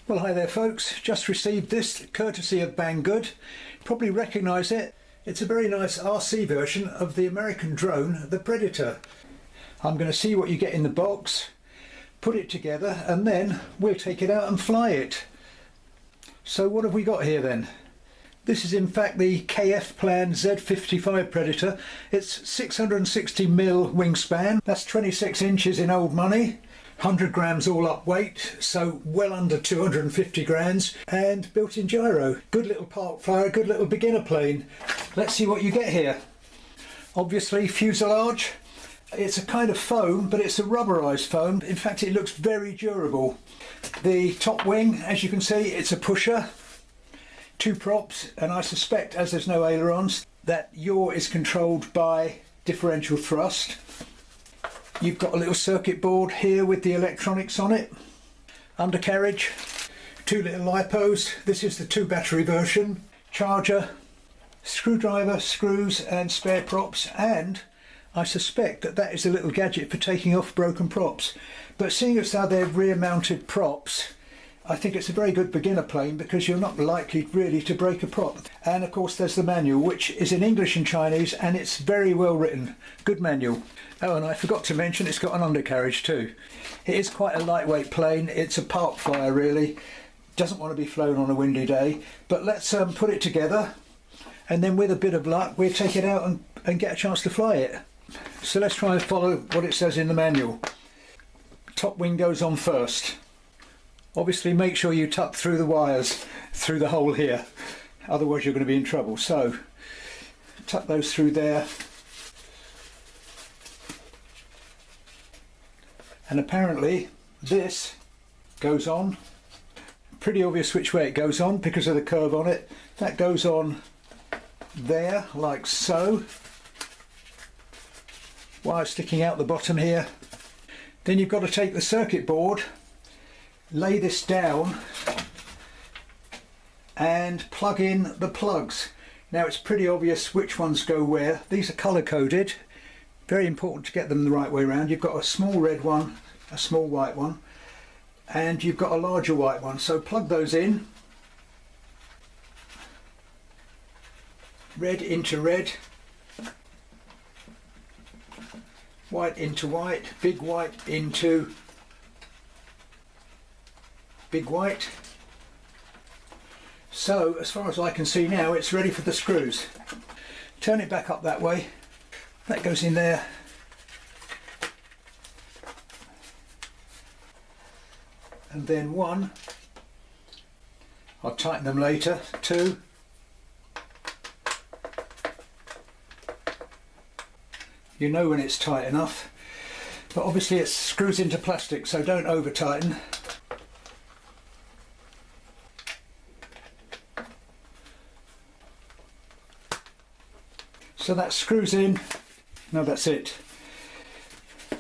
Well, hi there folks, just received this courtesy of Banggood. Probably recognise it. It's a very nice RC version of the American drone, the Predator. I'm going to see what you get in the box, put it together, and then we'll take it out and fly it. So what have we got here then? This is in fact the KFPlan Z55 Predator. It's 660mm wingspan, that's 26 inches in old money. 100 grams all up weight, so well under 250 grams, and built in gyro. Good little park flyer, good little beginner plane. Let's see what you get here. Obviously fuselage. It's a kind of foam, but it's a rubberised foam. In fact, it looks very durable. The top wing, as you can see, it's a pusher. 2 props, and I suspect, as there's no ailerons, that yaw is controlled by differential thrust. You've got a little circuit board here with the electronics on it. Undercarriage, 2 little lipos. This is the 2 battery version. Charger, screwdriver, screws and spare props, and I suspect that that is a little gadget for taking off broken props. But seeing as how they're rear mounted props, I think it's a very good beginner plane because you're not likely really to break a prop. And of course there's the manual, which is in English and Chinese, and it's very well written. Good manual. Oh, and I forgot to mention it's got an undercarriage too. It is quite a lightweight plane. It's a park flyer really. Doesn't want to be flown on a windy day. But let's put it together, and then with a bit of luck we'll take it out and get a chance to fly it. So let's try and follow what it says in the manual. Top wing goes on first. Obviously make sure you tuck through the wires through the hole here, otherwise you're going to be in trouble. So tuck those through there, and apparently this goes on. Pretty obvious which way it goes on because of the curve on it. That goes on there like so, wire sticking out the bottom here. Then you've got to take the circuit board, lay this down and plug in the plugs. Now it's pretty obvious which ones go where. These are colour coded, very important to get them the right way around. You've got a small red one, a small white one, and you've got a larger white one, so plug those in. Red into red, white into white, big white into big white. So as far as I can see now, it's ready for the screws. Turn it back up that way. That goes in there. And then 1, I'll tighten them later. 2, you know when it's tight enough, but obviously it screws into plastic, so don't over tighten. So that screws in. No, that's it. I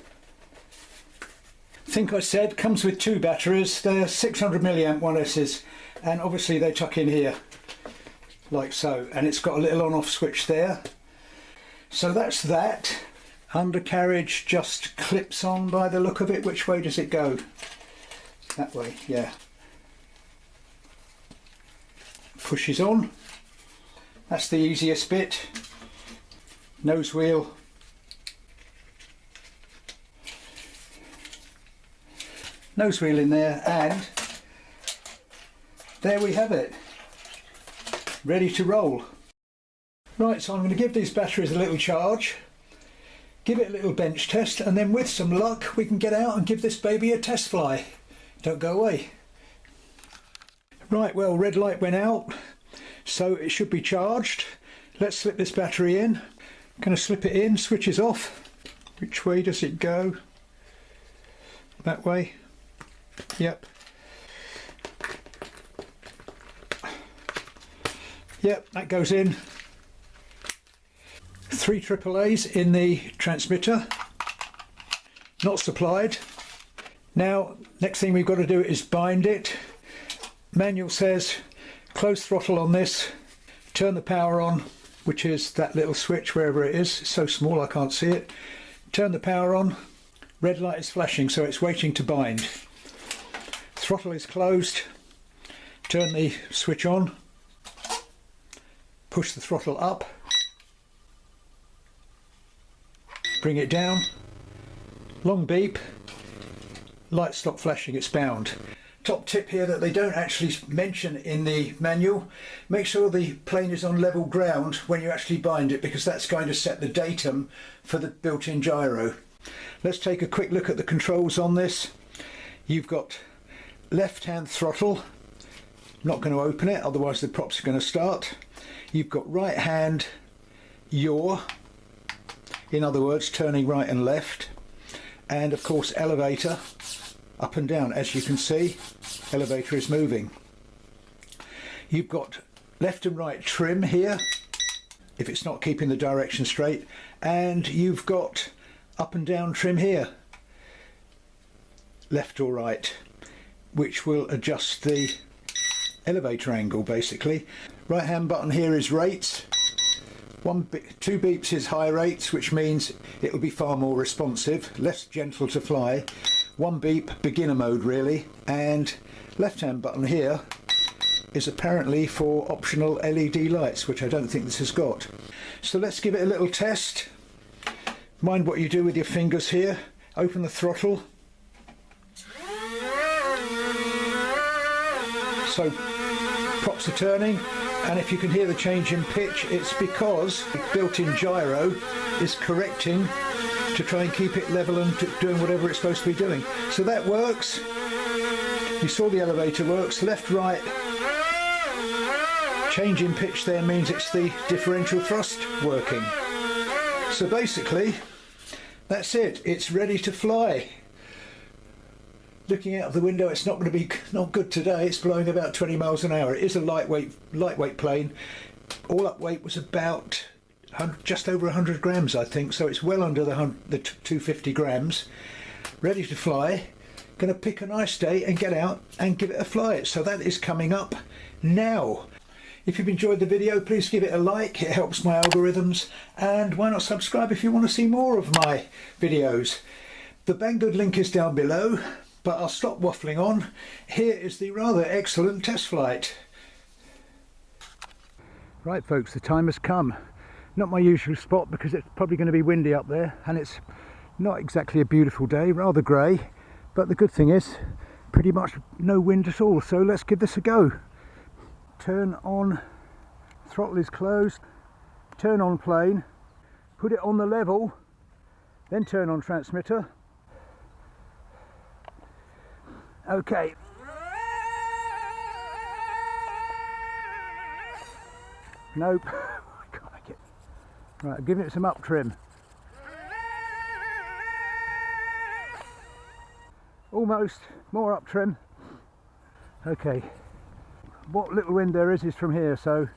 think I said comes with 2 batteries. They're 600 milliamp 1S's, and obviously they tuck in here like so, and it's got a little on-off switch there. So that's that. Undercarriage just clips on by the look of it. Which way does it go? That way, yeah. Pushes on. That's the easiest bit. Nose wheel. Nose wheel in there, and there we have it. Ready to roll. Right, so I'm going to give these batteries a little charge, give it a little bench test, and then with some luck we can get out and give this baby a test fly. Don't go away. Right, well, red light went out, so it should be charged. Let's slip this battery in. Going to slip it in, switches off. Which way does it go? That way. Yep. Yep, that goes in. 3 AAA's in the transmitter. Not supplied. Now, next thing we've got to do is bind it. Manual says close throttle on this, turn the power on, which is that little switch wherever it is. It's so small I can't see it. Turn the power on, red light is flashing, so it's waiting to bind. Throttle is closed, Turn the switch on, push the throttle up, bring it down, long beep, lights stop flashing, it's bound. Top tip here that they don't actually mention in the manual: make sure the plane is on level ground when you actually bind it, because that's going to set the datum for the built-in gyro. Let's take a quick look at the controls on this. You've got left hand throttle, not going to open it otherwise the props are going to start. You've got right hand yaw, in other words turning right and left, and of course elevator up and down. As you can see, elevator is moving. You've got left and right trim here if it's not keeping the direction straight, and you've got up and down trim here, left or right, which will adjust the elevator angle basically. Right hand button here is rates. Two beeps is high rates, which means it will be far more responsive, less gentle to fly. One beep, beginner mode really. And left hand button here is apparently for optional LED lights, which I don't think this has got. So let's give it a little test. Mind what you do with your fingers here. Open the throttle. So props are turning, and if you can hear the change in pitch, it's because the built-in gyro is correcting to try and keep it level and doing whatever it's supposed to be doing. So that works. You saw the elevator works. Left, right. Change in pitch there means it's the differential thrust working. So basically, that's it. It's ready to fly. Looking out of the window, it's not going to be not good today. It's blowing about 20 miles an hour. It is a lightweight plane. All up weight was about just over 100 grams, I think. So it's well under the 250 grams. Ready to fly. Going to pick a nice day and get out and give it a fly. So that is coming up now. If you've enjoyed the video, please give it a like. It helps my algorithms. And why not subscribe if you want to see more of my videos. The Banggood link is down below. But I'll stop waffling on. Here is the rather excellent test flight. Right folks, the time has come. Not my usual spot because it's probably going to be windy up there, and it's not exactly a beautiful day, rather grey. But the good thing is, pretty much no wind at all, so let's give this a go. Turn on, throttle is closed, turn on plane, put it on the level, then turn on transmitter. Okay. Nope. I can't make it. Right, I'm giving it some up trim. Almost. More up trim. Okay. What little wind there is from here, so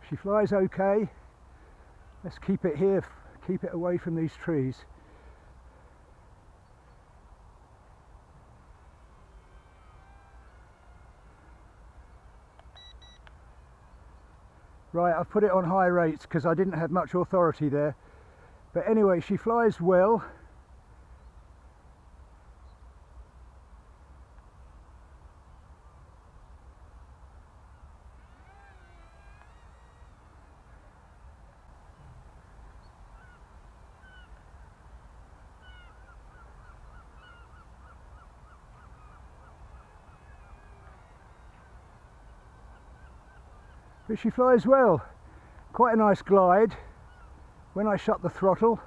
she flies okay. Let's keep it here, keep it away from these trees. Right, I've put it on high rates because I didn't have much authority there. But anyway, she flies well. But she flies well. Quite a nice glide when I shut the throttle.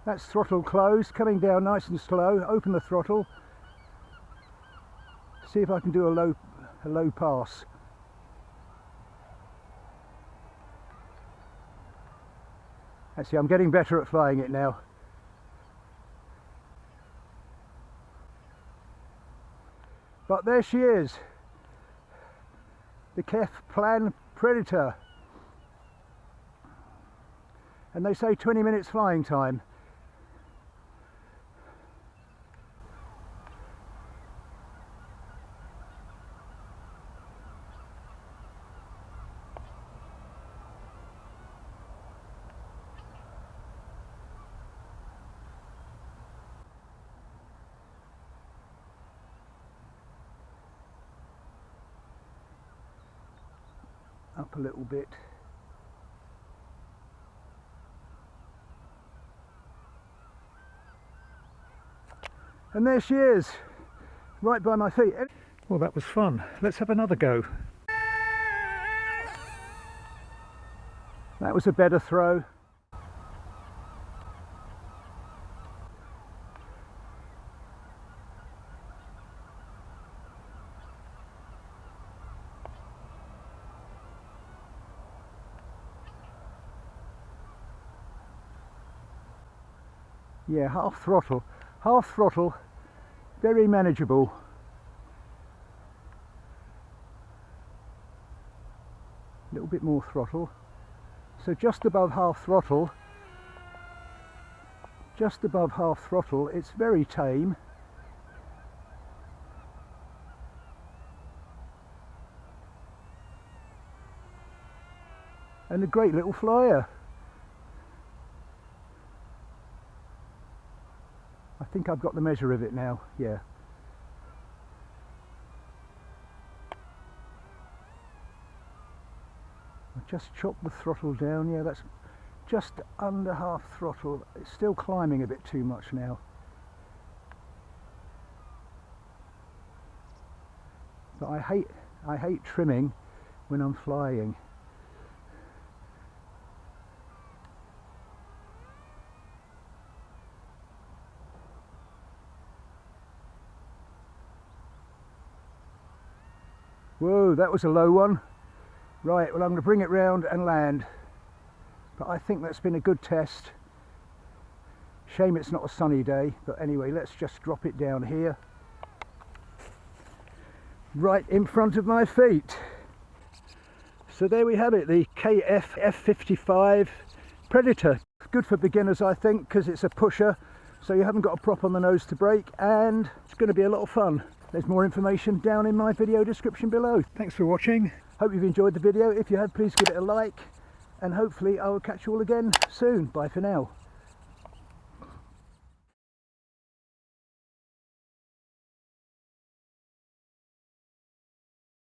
That's throttle closed, coming down nice and slow. Open the throttle. See if I can do a low pass. Actually, I'm getting better at flying it now. But there she is. the KFPlan Predator, and they say 20 minutes flying time. Up a little bit. And there she is, right by my feet. Well, that was fun. Let's have another go. That was a better throw. Yeah, half throttle, very manageable. A little bit more throttle, so just above half throttle, it's very tame. And a great little flyer. I think I've got the measure of it now, yeah. I just chopped the throttle down, yeah, that's just under half throttle. It's still climbing a bit too much now. But I hate trimming when I'm flying. Whoa, that was a low one. Right, well, I'm going to bring it round and land. But I think that's been a good test. Shame it's not a sunny day, but anyway, let's just drop it down here. Right in front of my feet. So there we have it, the KFPlan Predator. Good for beginners, I think, because it's a pusher, so you haven't got a prop on the nose to brake, and it's going to be a lot of fun. There's more information down in my video description below. Thanks for watching. Hope you've enjoyed the video. If you have, please give it a like, and hopefully I will catch you all again soon. Bye for now.